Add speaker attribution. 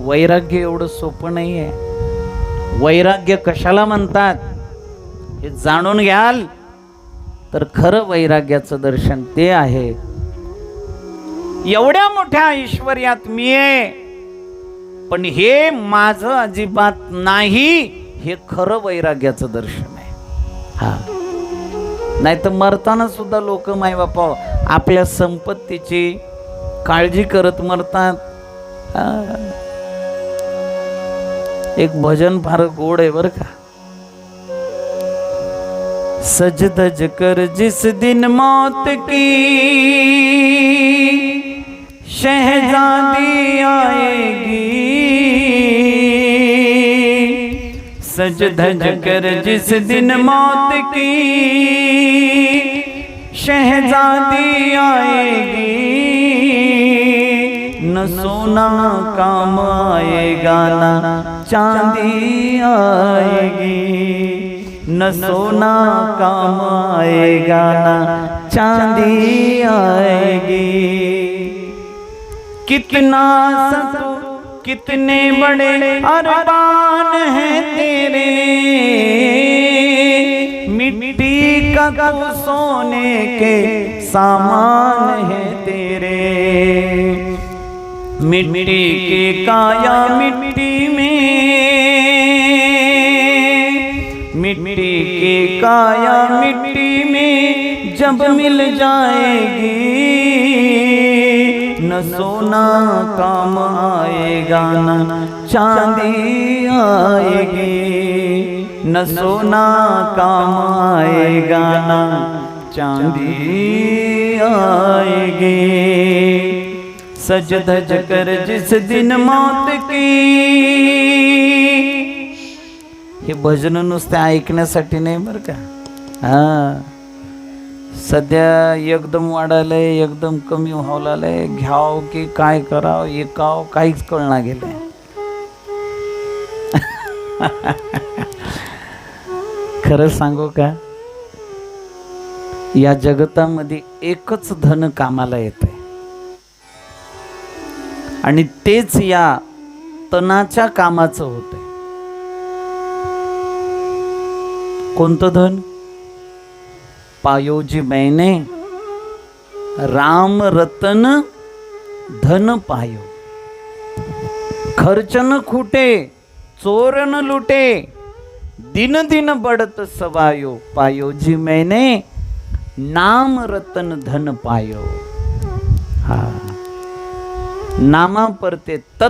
Speaker 1: वैराग्य एवढं सोपं नाही आहे. वैराग्य कशाला म्हणतात हे जाणून घ्याल तर खरं वैराग्याचं दर्शन ते आहे. एवढ्या मोठ्या ऐश्वर्यात मी आहे, पण हे माझं अजिबात नाही, हे खरं वैराग्याचं दर्शन आहे. हा, नाही तर मरताना सुद्धा लोक माय बापा आपल्या संपत्तीची काळजी करत मरतात. एक भजन फार गोड आहे बर का. सज धज कर जिस दिन मौत की शहजादी आएगी, सज धज कर जिस दिन मौत की शहजादी आएगी, न सोना काम आएगा न चांदी आएगी, न सोना काम आएगा न चांदी आएगी। कितना सतू कितने बड़े अरमान हैं तेरे, मिट्टी का तू सोने के सामान है तेरे, मिट्टी के काया मिट्टी में, मिट्टी के काया मिट्टी में जब मिल जाएगी, न सोना काम आएगा न चांदी आएगी, न सोना काम आएगा न चांदी आएगी। सज धज कर जिस दिन मौत की। हे भजन नुसते ऐकण्यासाठी नाही बरं का. हा, सध्या एकदम वाढायलंय, एकदम कमी व्हावं लागलंय, घ्याव की काय करावं, एकाव काहीच कळना गेलंय. खरं सांगू का, या जगतामध्ये एकच धन कामाला येतंय आणि तेच या तनाच्या कामाचं होतंय. कोणतं धन? पायो जी मैंने राम रतन धन पायो, खर्च न खूटे चोर न लुटे, दिन दिन बढ़त सवायो, पायो जी मैंने नाम रतन धन पायो. हा, नामा परते